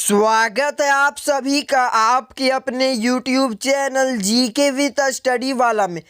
स्वागत है आप सभी का आपके अपने YouTube channel GK with study वाला में।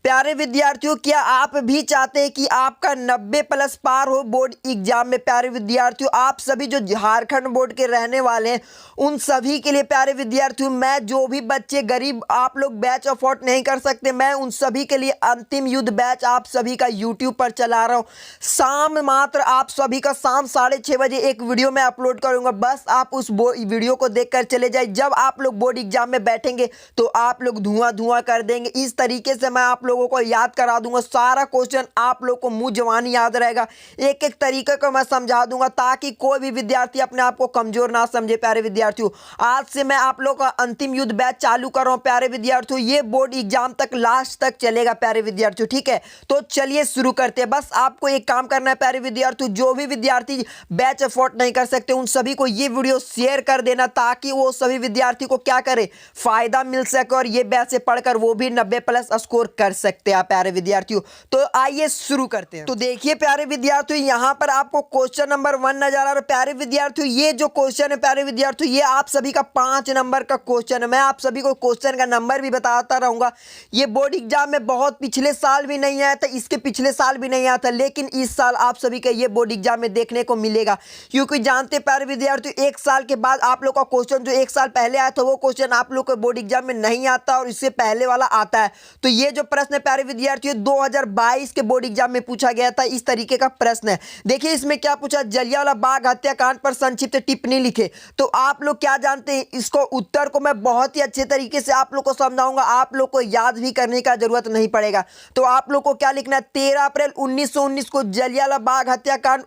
प्यारे विद्यार्थियों, क्या आप भी चाहते हैं कि आपका 90+ पार हो बोर्ड एग्जाम में? प्यारे विद्यार्थियों, आप सभी जो झारखंड बोर्ड के रहने वाले हैं उन सभी के लिए प्यारे विद्यार्थियों, मैं जो भी बच्चे गरीब आप लोग बैच अफोर्ड नहीं कर सकते, मैं उन सभी के लिए अंतिम युद्ध बैच आप सभी का YouTube पर चला रहा हूँ। शाम मात्र आप सभी का शाम 6:30 बजे एक वीडियो मैं अपलोड करूंगा। बस आप उस वीडियो को देखकर चले जाए। जब आप लोग बोर्ड एग्जाम में बैठेंगे तो आप लोग धुआं धुआं कर देंगे। इस तरीके से मैं आप लोगों को याद करा दूंगा। सारा क्वेश्चन आप लोग को मुंह जवानी याद रहेगा। एक एक तरीके को मैं समझा दूंगा ताकि कोई भी विद्यार्थी अपने आप को कमजोर ना समझे। प्यारे विद्यार्थियों, आज से मैं आप लोग का अंतिम युद्ध बैच चालू कर रहा हूं। प्यारे विद्यार्थियों, ये बोर्ड एग्जाम तक लास्ट तक चलेगा। प्यारे विद्यार्थियों, ठीक है, तो चलिए शुरू करते हैं। बस आपको एक काम करना है प्यारे विद्यार्थियों, जो भी विद्यार्थी बैच अफोर्ड नहीं कर सकते उन सभी को ये वीडियो शेयर कर देना ताकि वो सभी विद्यार्थी को क्या करे, फायदा मिल सके और ये बैच से पढ़कर वो भी 90+ स्कोर कर सकते हैं। प्यारे विद्यार्थियों, तो आइए शुरू करते हैं। तो देखिए प्यारे विद्यार्थियों, यहां पर आपको क्वेश्चन नंबर 1 नजर आ रहा है। प्यारे विद्यार्थियों, ये जो क्वेश्चन है प्यारे विद्यार्थियों, ये आप सभी का 5 नंबर का क्वेश्चन है। मैं आप सभी को क्वेश्चन का नंबर भी बताता रहूंगा। ये बोर्ड एग्जाम में बहुत पिछले साल भी नहीं आया था, इसके पिछले साल भी नहीं आया था, लेकिन इस साल आप सभी का ये बोर्ड एग्जाम में देखने को मिलेगा। क्योंकि जानते प्यारे विद्यार्थियों, एक साल के बाद आप लोग का क्वेश्चन जो एक साल पहले आया था वो क्वेश्चन आप लोग को बोर्ड एग्जाम में नहीं आता और इससे पहले वाला आता है। तो ये जो प्रश्न है प्यारे विद्यार्थियों 2022 के बोर्ड एग्जाम में पूछा गया था। इस तरीके का प्रश्न है। देखिए इसमें क्या पूछा, जलियांवाला बाग हत्याकांड पर संक्षिप्त टिप्पणी लिखे। तो आप लोग क्या जानते हैं, इसको उत्तर को मैं बहुत ही अच्छे तरीके से आप लोग को समझाऊंगा। आप लोग को याद भी करने का जरूरत नहीं पड़ेगा। तो आप लोग को क्या लिखना है, 13 अप्रैल 1919 को जलियांवाला बाग हत्याकांड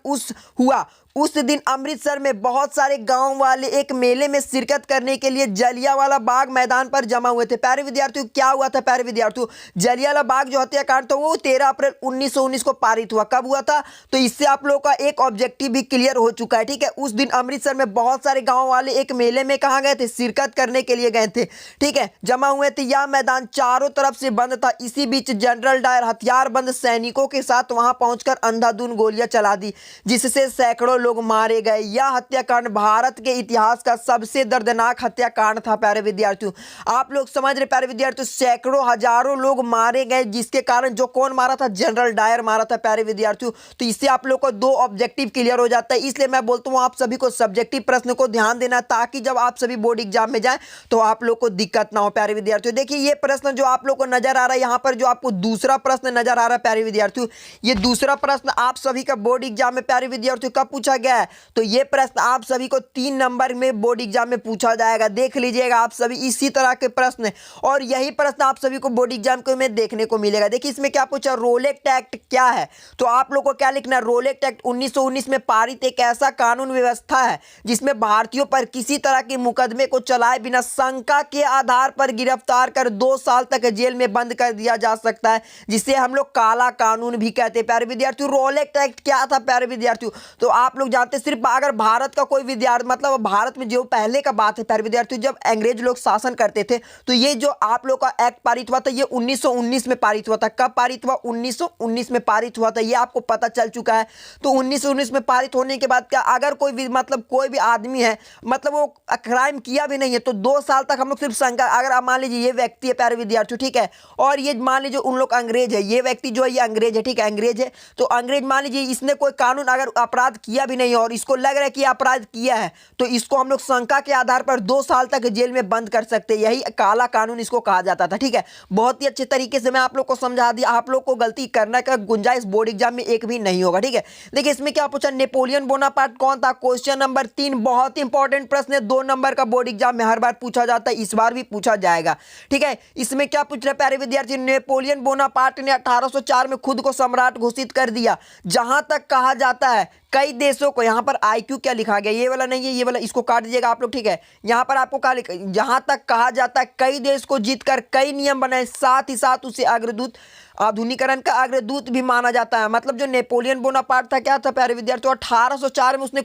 हुआ। उस दिन अमृतसर में बहुत सारे गांव वाले एक मेले में शिरकत करने के लिए जलियांवाला बाग मैदान पर जमा हुए थे। प्यारे विद्यार्थियों, क्या हुआ था प्यारे विद्यार्थियों, जलियांवाला बाग जो हत्याकांड था वो 13 अप्रैल 1919 को पारित हुआ। कब हुआ था? तो इससे आप लोगों का एक ऑब्जेक्टिव भी क्लियर हो चुका है। ठीक है, उस दिन अमृतसर में बहुत सारे गाँव वाले एक मेले में कहाँ गए थे, शिरकत करने के लिए गए थे। ठीक है, जमा हुए थे। यह मैदान चारों तरफ से बंद था। इसी बीच जनरल डायर हथियारबंद सैनिकों के साथ वहां पहुंचकर अंधाधुंध गोलियां चला दी, जिससे सैकड़ों लोग मारे गए। यह हत्याकांड भारत के इतिहास का सबसे दर्दनाक हत्याकांड था। प्यारे विद्यार्थियों, आप लोग समझ रहे प्यारे विद्यार्थियों, सैकड़ों हजारों लोग मारे गए, जिसके कारण जो कौन मारा था, जनरल डायर मारा था। प्यारे विद्यार्थियों, तो इससे आप लोग को 2 ऑब्जेक्टिव क्लियर हो जाता है। इसलिए मैं बोलता हूं आप सभी को सब्जेक्टिव प्रश्न को ध्यान देना ताकि जब आप सभी बोर्ड एग्जाम में जाए तो आप लोग को दिक्कत ना हो। प्यारे विद्यार्थियों, देखिए ये प्रश्न जो आप लोग को नजर आ रहा है, यहां पर जो आपको दूसरा प्रश्न नजर आ रहा है प्यारे विद्यार्थियों, ये दूसरा प्रश्न आप सभी का बोर्ड एग्जाम में प्यारे विद्यार्थियों कब पूछा गया है, तो ये प्रश्न आप सभी को 3 नंबर में बोर्ड एग्जाम में पूछा जाएगा। देख लीजिएगा आप सभी, इसी तरह के प्रश्न और यही प्रश्न आप सभी को बोर्ड एग्जाम में देखने को मिलेगा। देखिए इसमें क्या पूछा, रोलेक्ट एक्ट क्या है, तो आप लोग को क्या लिखना है, रोलेक्ट एक्ट 1919 में पारित एक ऐसा कानून व्यवस्था है जिसमें भारतीयों पर किसी तरह के मुकदमे को चलाए बिना शंका के आधार पर गिरफ्तार कर 2 साल तक जेल में बंद कर दिया जा सकता है, जिसे हम लोग काला कानून भी कहते हैं। प्यारे विद्यार्थियों, रोलेक्ट एक्ट क्या था प्यारे विद्यार्थियों, तो आप लोग जानते हैं, सिर्फ अगर भारत का कोई विद्यार्थी, मतलब भारत में जो पहले का बात है प्यारे विद्यार्थियों, जब अंग्रेज लोग शासन करते थे तो ये जो आप लोग का एक्ट पारित हुआ था ये 1919 में पारित हुआ था। कब पारित हुआ, 1919 में पारित हुआ था, ये आपको पता चल चुका है। तो 1919 में पारित होने के बाद क्या, अगर कोई भी मतलब कोई भी आदमी है, मतलब वो क्राइम किया भी नहीं है, तो 2 साल तक हम लोग सिर्फ शंका, अगर आप मान लीजिए ये व्यक्ति है प्यारे विद्यार्थियों, ठीक है, और ये मान लीजिए उन लोग अंग्रेज है, ये व्यक्ति जो है ये अंग्रेज है, ठीक है, अंग्रेज है, तो अंग्रेज मान लीजिए इसने कोई कानून अगर अपराध किया भी नहीं और इसको लग रहा है कि अपराध किया है, तो इसको हम लोग शंका के आधार पर 2 साल तक जेल में बंद कर सकते हैं। यही काला कानून इसको कहा जाता था। ठीक है, बहुत ही अच्छे तरीके से मैं आप लोग को समझा दिया। आप लोग को गलती करने का गुंजाइश बोर्ड एग्जाम में एक भी नहीं होगा। ठीक है, देखिए इसमें क्या पूछा, नेपोलियन बोनापार्ट कौन था, क्वेश्चन नंबर 3, बहुत ही इंपॉर्टेंट प्रश्न है, 2 नंबर का बोर्ड एग्जाम में हर बार पूछा जाता है, इस बार भी पूछा जाएगा। ठीक है, इसमें क्या पूछ रहे हैं प्यारे विद्यार्थी, नेपोलियन बोनापार्ट ने 1804 में खुद को सम्राट घोषित कर दिया। जहां तक कहा जाता है कई देशों को, यहां पर आईक्यू क्या लिखा गया, ये वाला नहीं है, ये वाला इसको काट दीजिएगा आप लोग। ठीक है, यहां पर आपको क्या लिखा, जहां तक कहा जाता है कई देश को जीतकर कई नियम बनाए, साथ ही साथ उसे अग्रदूत, आधुनिकरण का अग्रदूत भी माना जाता है। मतलब जो नेपोलियन बोनापार्ट था क्या था प्यारे विद्यार्थियों, 1804 में उसने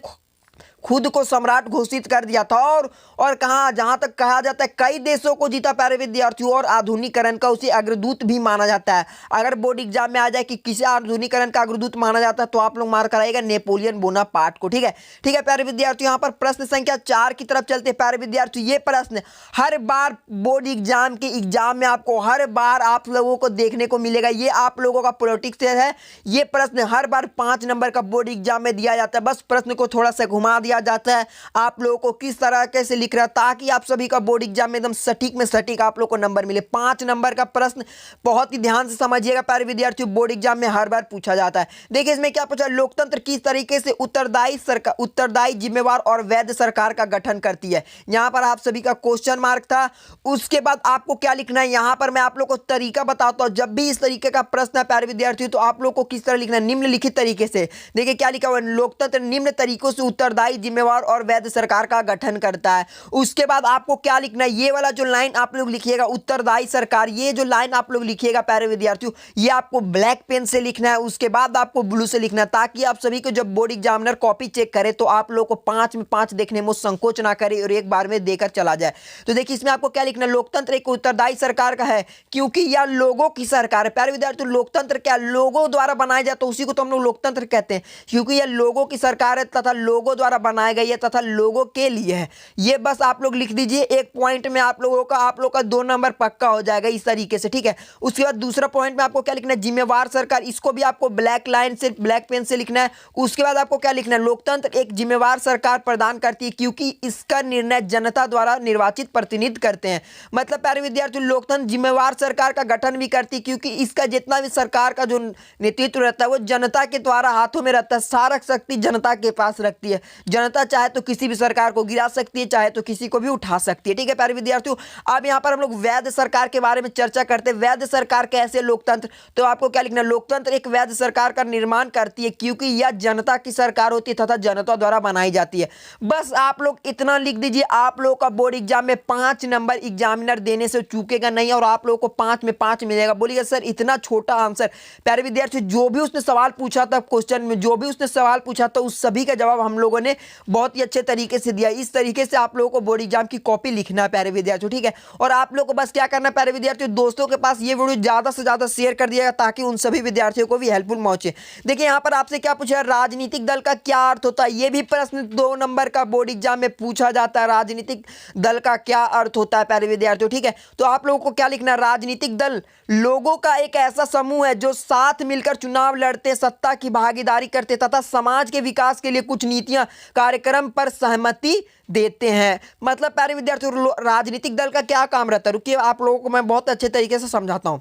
खुद को सम्राट घोषित कर दिया था और कहाँ, जहाँ तक कहा जाता है कई देशों को जीता प्यारे विद्यार्थियों, और आधुनिकीकरण का उसे अग्रदूत भी माना जाता है। अगर बोर्ड एग्जाम में आ जाए कि किसे आधुनिकीकरण का अग्रदूत माना जाता है तो आप लोग मार्क कराइएगा नेपोलियन बोनापार्ट को। ठीक है, ठीक है प्यारे विद्यार्थियों, यहाँ पर प्रश्न संख्या 4 की तरफ चलते हैं प्यारे विद्यार्थियों। ये प्रश्न हर बार बोर्ड एग्जाम के एग्जाम में आपको हर बार आप लोगों को देखने को मिलेगा। ये आप लोगों का पॉलिटिक्स से है। ये प्रश्न हर बार 5 नंबर का बोर्ड एग्जाम में दिया जाता है। बस प्रश्न को थोड़ा सा घुमा दिया जाता है आप लोगों को किस तरह कैसे लिख रहा है, ताकि आप सभी का बोर्ड एग्जाम में एकदम सटीक में सटीक आप लोग को नंबर मिले। 5 नंबर का प्रश्न बहुत ही ध्यान से समझिएगा प्यारे विद्यार्थियों, बोर्ड एग्जाम में हर बार पूछा जाता है। देखिए इसमें क्या पूछा, लोकतंत्र किस तरीके से उत्तरदायी, जिम्मेवार और वैध सरकार का गठन करती है। यहां पर आप सभी का क्वेश्चन मार्क था। उसके बाद आपको क्या लिखना है, यहां पर मैं आप लोग को तरीका बताता हूं। जब भी इस तरीके का प्रश्न है प्यारे विद्यार्थियों तो आप लोग को किस तरह लिखना है, निम्नलिखित तरीके से। देखिए क्या लिखा हुआ है, लोकतंत्र निम्न तरीकों से उत्तरदायी, जिम्मेवार और वैध सरकार का गठन करता है। उसके बाद आपको क्या लिखना है, ये वाला जो लाइन आप लोग लिखिएगा उत्तरदायी सरकार, ये जो लाइन आप लोग लिखिएगा प्यारे विद्यार्थियों, ये आपको ब्लैक पेन से लिखना है। उसके बाद आपको ब्लू से लिखना है, ताकि आप सभी को जब बोर्ड एग्जामिनर कॉपी चेक करे तो आप लोग को 5 में 5 देखने में संकोच ना करे और एक बार में देकर चला जाए। तो देखिए इसमें आपको क्या लिखना है, लोकतंत्र एक उत्तरदायी सरकार का है क्योंकि यह लोगों की सरकार है। प्यारे विद्यार्थियों, लोकतंत्र क्या, लोगों द्वारा बनाया जाता है, उसी को तो हम लोग लोकतंत्र कहते हैं, क्योंकि यह लोगों की सरकार है तथा लोगों द्वारा बनाई गई है तथा लोगों के लिए है। ये बस आप लोग लिख दीजिए, एक पॉइंट में आप लोग का 2 नंबर पक्का हो जाएगा इस तरीके से। ठीक है, उसके बाद दूसरा पॉइंट में आपको क्या लिखना है, जिम्मेवार सरकार, इसको भी आपको ब्लैक लाइन से ब्लैक पेन से लिखना है। उसके बाद आपको क्या लिखना है, लोकतंत्र एक जिम्मेवार सरकार प्रदान करती है क्योंकि इसका निर्णय जनता द्वारा निर्वाचित प्रतिनिधि करते हैं। मतलब प्यारे विद्यार्थियों, लोकतंत्र जिम्मेवार सरकार का गठन भी करती है क्योंकि इसका जितना भी सरकार का जो नेतृत्व रहता है वो जनता के द्वारा हाथों में रहता है। सारा शक्ति जनता के पास रखती है। जनता चाहे तो किसी भी सरकार को गिरा सकती है, चाहे तो किसी को भी उठा सकती है। ठीक है प्यारे विद्यार्थियों, अब यहाँ पर हम लोग वैध सरकार के बारे में चर्चा करते हैं। वैध सरकार कैसे, लोकतंत्र, तो आपको क्या लिखना है, लोकतंत्र एक वैध सरकार का निर्माण करती है क्योंकि यह जनता की सरकार होती है तथा जनता द्वारा बनाई जाती है। बस आप लोग इतना लिख दीजिए, आप लोग का बोर्ड एग्जाम में 5 नंबर एग्जामिनर देने से चूकेगा नहीं और आप लोगों को 5 में 5 मिलेगा। बोलिएगा सर इतना छोटा आंसर। प्यारे विद्यार्थी, जो भी उसने सवाल पूछा था क्वेश्चन में, जो भी उसने सवाल पूछा था उस सभी का जवाब हम लोगों ने बहुत ही अच्छे तरीके से दिया। इस तरीके से आप लोगों को बोर्ड एग्जाम की कॉपी लिखना है प्यारे विद्यार्थियों। ठीक है, और आप लोग को बस क्या करना है प्यारे विद्यार्थियों, दोस्तों के पास ये वीडियो ज्यादा से ज्यादा शेयर कर दिया ताकि उन सभी विद्यार्थियों को भी हेल्पफुल पहुंचे। देखिए यहाँ पर आपसे क्या पूछा, राजनीतिक दल का क्या अर्थ होता है। ये भी प्रश्न 2 नंबर का बोर्ड एग्जाम में पूछा जाता है, राजनीतिक दल का क्या अर्थ होता है प्यारे विद्यार्थियों। ठीक है, तो आप लोगों को क्या लिखना है, राजनीतिक दल लोगों का एक ऐसा समूह है जो साथ मिलकर चुनाव लड़ते, सत्ता की भागीदारी करते तथा समाज के विकास के लिए कुछ नीतियां कार्यक्रम पर सहमति देते हैं। मतलब प्यारे विद्यार्थियों, राजनीतिक दल का क्या काम रहता है, रुकिए आप लोगों को मैं बहुत अच्छे तरीके से समझाता हूं।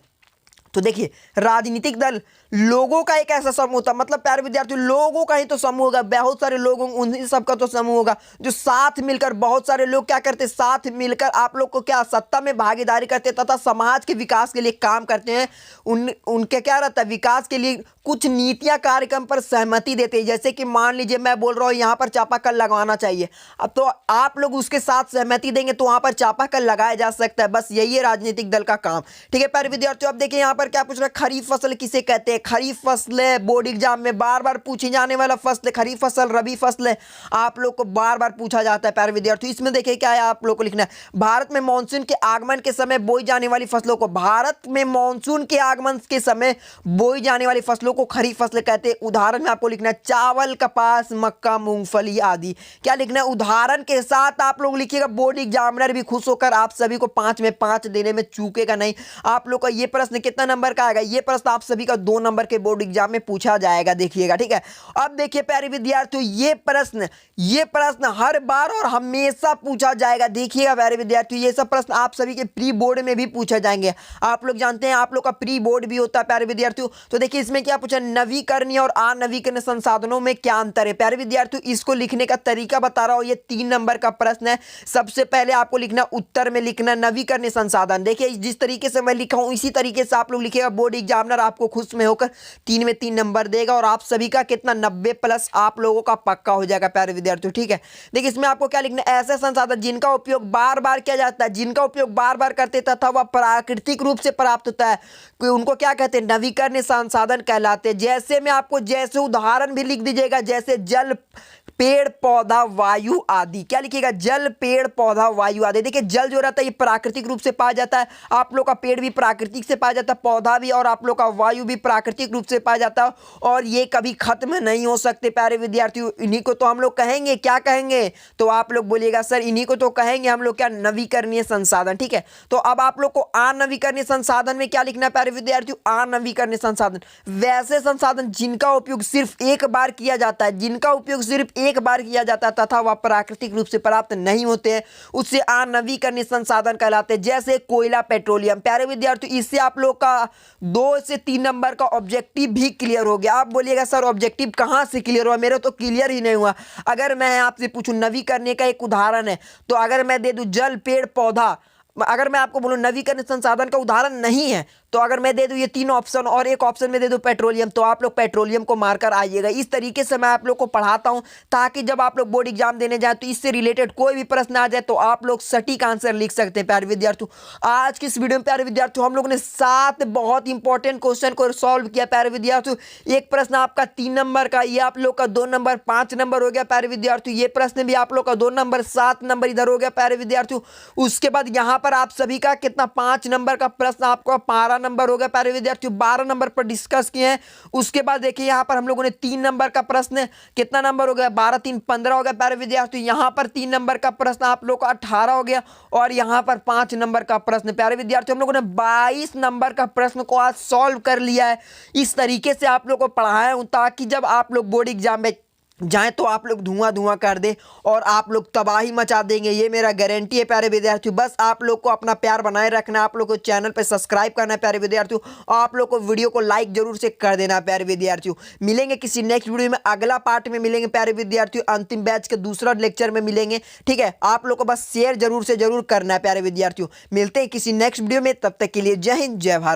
तो देखिए, राजनीतिक दल लोगों का एक ऐसा समूह होता है, मतलब प्यारे विद्यार्थियों लोगों का ही तो समूह होगा, बहुत सारे लोग उन्हीं सबका तो समूह होगा जो साथ मिलकर, बहुत सारे लोग क्या करते, साथ मिलकर आप लोग को क्या सत्ता में भागीदारी करते तथा समाज के विकास के लिए काम करते हैं। उनके क्या रहता है, विकास के लिए कुछ नीतियां कार्यक्रम पर सहमति देते हैं। जैसे कि मान लीजिए मैं बोल रहा हूं यहां पर चापाकल लगवाना चाहिए, अब तो आप लोग उसके साथ सहमति देंगे तो वहां पर चापाकल लगाया जा सकता है। बस यही है राजनीतिक दल का काम। ठीक है प्यारे विद्यार्थियों, अब देखिए यहां पर क्या पूछ रहा है, खरीफ फसल किसे कहते हैं। खरीफ फसलें बोर्ड एग्जाम में बार बार पूछी जाने वाला फसल, खरीफ फसल, रबी फसलें आप लोग को बार बार पूछा जाता है प्यारे विद्यार्थियों। इसमें देखिए क्या है, आप लोग को लिखना है, भारत में मानसून के आगमन के समय बोई जाने वाली फसलों को, भारत में मानसून के आगमन के समय बोई जाने वाली फसलों को खरीफ फसलें कहते हैं। उदाहरण में आपको लिखना है चावल, कपास, मक्का, मूंगफली आदि। क्या लिखना है, उदाहरण के साथ आप लोग लिखिएगा, बोर्ड एग्जामिनर भी खुश होकर आप सभी को 5 में 5 देने में चूकेगा नहीं। आप लोग का ये प्रश्न कितना नंबर का आएगा, ये प्रश्न आप सभी का 2 नंबर के बोर्ड एग्जाम में पूछा जाएगा, देखिएगा। ठीक है, अब देखिए प्यारे विद्यार्थियों, ये प्रश्न हर बार और हमेशा पूछा जाएगा। देखिएगा प्यारे विद्यार्थियों, ये सब प्रश्न आप सभी के प्री बोर्ड में भी पूछे जाएंगे। आप लोग जानते हैं आप लोग का प्री बोर्ड भी होता है प्यारे विद्यार्थियों। तो देखिए इसमें क्या पूछा, नवीकरणीय और अनवीकरणीय संसाधनों में क्या अंतर है। प्यारे विद्यार्थियों, इसको लिखने का तरीका बता रहा हूं, ये 3 नंबर का प्रश्न है। सबसे पहले आपको लिखना, उत्तर में लिखना नवीकरणीय संसाधन। देखिए जिस तरीके से मैं लिखा हूं इसी तरीके से आप लोग लिखिएगा, बोर्ड एग्जामिनर आपको खुश में होकर 3 में 3 नंबर देगा और आप सभी का कितना 90 प्लस आप लोगों का पक्का हो जाएगा प्यारे विद्यार्थियों। ठीक है, देखिए इसमें आपको क्या लिखना है, ऐसे संसाधन जिनका उपयोग बार बार किया जाता है, जिनका उपयोग बार बार करते तथा वह प्राकृतिक रूप से प्राप्त होता है, उनको क्या कहते हैं, नवीकरणीय संसाधन कहलाते हैं। जैसे मैं आपको जैसे उदाहरण भी लिख दीजिएगा, जैसे जल, पेड़ पौधा वायु आदि। क्या लिखिएगा? जल पेड़ पौधा वायु आदि। देखिए जल जो रहता है ये प्राकृतिक रूप से पाया जाता है, आप लोग का पेड़ भी प्राकृतिक से पाया जाता है, पौधा भी और आप लोग का वायु भी प्राकृतिक रूप से पाया जाता है, और ये कभी खत्म नहीं हो सकते प्यारे विद्यार्थियों। इन्हीं को तो हम लोग कहेंगे, क्या कहेंगे? तो आप लोग बोलिएगा सर इन्हीं को तो कहेंगे हम लोग क्या? नवीकरणीय संसाधन। ठीक है, तो अब आप लोग को अनवीकरणीय संसाधन में क्या लिखना है प्यारे विद्यार्थियों? अनवीकरणीय संसाधन वैसे संसाधन जिनका उपयोग सिर्फ एक बार किया जाता है, जिनका उपयोग सिर्फ एक बार किया जाता है तथा वह प्राकृतिक रूप से प्राप्त नहीं होते हैं, उससे अनवीकरणीय संसाधन कहलाते हैं। जैसे कोयला, पेट्रोलियम। प्यारे विद्यार्थियों इससे आप लोग का 2 से 3 नंबर का ऑब्जेक्टिव भी क्लियर हो गया। आप बोलिएगा सर ऑब्जेक्टिव कहां से क्लियर हुआ? मेरा तो क्लियर ही नहीं हुआ। अगर मैं आपसे पूछूं नवीकरणीय का एक उदाहरण है, तो अगर मैं दे दूं जल पेड़ पौधा, अगर मैं आपको बोलूं नवीकरणीय संसाधन का उदाहरण नहीं है, तो अगर मैं दे दूं ये 3 ऑप्शन और एक ऑप्शन में दे दूं पेट्रोलियम, तो आप लोग पेट्रोलियम को मारकर आइएगा। इस तरीके से मैं आप लोग को पढ़ाता हूं ताकि जब आप लोग बोर्ड एग्जाम देने जाए तो इससे रिलेटेड कोई भी प्रश्न आ जाए तो आप लोग सटीक आंसर लिख सकते हैं। प्यारे विद्यार्थियों आज की इस वीडियो में प्यारे विद्यार्थियों हम लोगों ने 7 बहुत इंपॉर्टेंट क्वेश्चन को सॉल्व किया। प्यारे विद्यार्थियों एक प्रश्न आपका 3 नंबर का, ये आप लोग का 2 नंबर, 5 नंबर हो गया। प्यारे विद्यार्थियों ये प्रश्न भी आप लोग का 2 नंबर, 7 नंबर इधर हो गया। प्यारे विद्यार्थियों उसके बाद यहाँ पर आप सभी का कितना 5 नंबर का प्रश्न आपका 12 नंबर हो गया। प्यारे विद्यार्थियों 12 नंबर पर डिस्कस किए हैं। उसके बाद देखिए यहाँ पर हम लोगों ने 3 नंबर का प्रश्न कितना नंबर हो गया? 12 3 15 हो गया। प्यारे विद्यार्थियों यहाँ पर 3 नंबर का प्रश्न आप लोग का 18 हो गया, और यहाँ पर 5 नंबर का प्रश्न। प्यारे विद्यार्थियों हम लोगों ने 22 नंबर का प्रश्न को आज सॉल्व कर लिया है। इस तरीके से आप लोग को पढ़ाया हूं ताकि जब आप लोग बोर्ड एग्जाम में जाएं तो आप लोग धुआं धुआं कर दे और आप लोग तबाही मचा देंगे, ये मेरा गारंटी है। प्यारे विद्यार्थियों बस आप लोग को अपना प्यार बनाए रखना, आप लोग को चैनल पे सब्सक्राइब करना है। प्यारे विद्यार्थियों आप लोग को वीडियो को लाइक जरूर से कर देना। प्यारे विद्यार्थियों मिलेंगे किसी नेक्स्ट वीडियो में, अगला पार्ट में मिलेंगे। प्यारे विद्यार्थियों अंतिम बैच के दूसरा लेक्चर में मिलेंगे। ठीक है, आप लोग को बस शेयर जरूर से जरूर करना है। प्यारे विद्यार्थियों मिलते हैं किसी नेक्स्ट वीडियो में, तब तक के लिए जय हिंद जय भारत।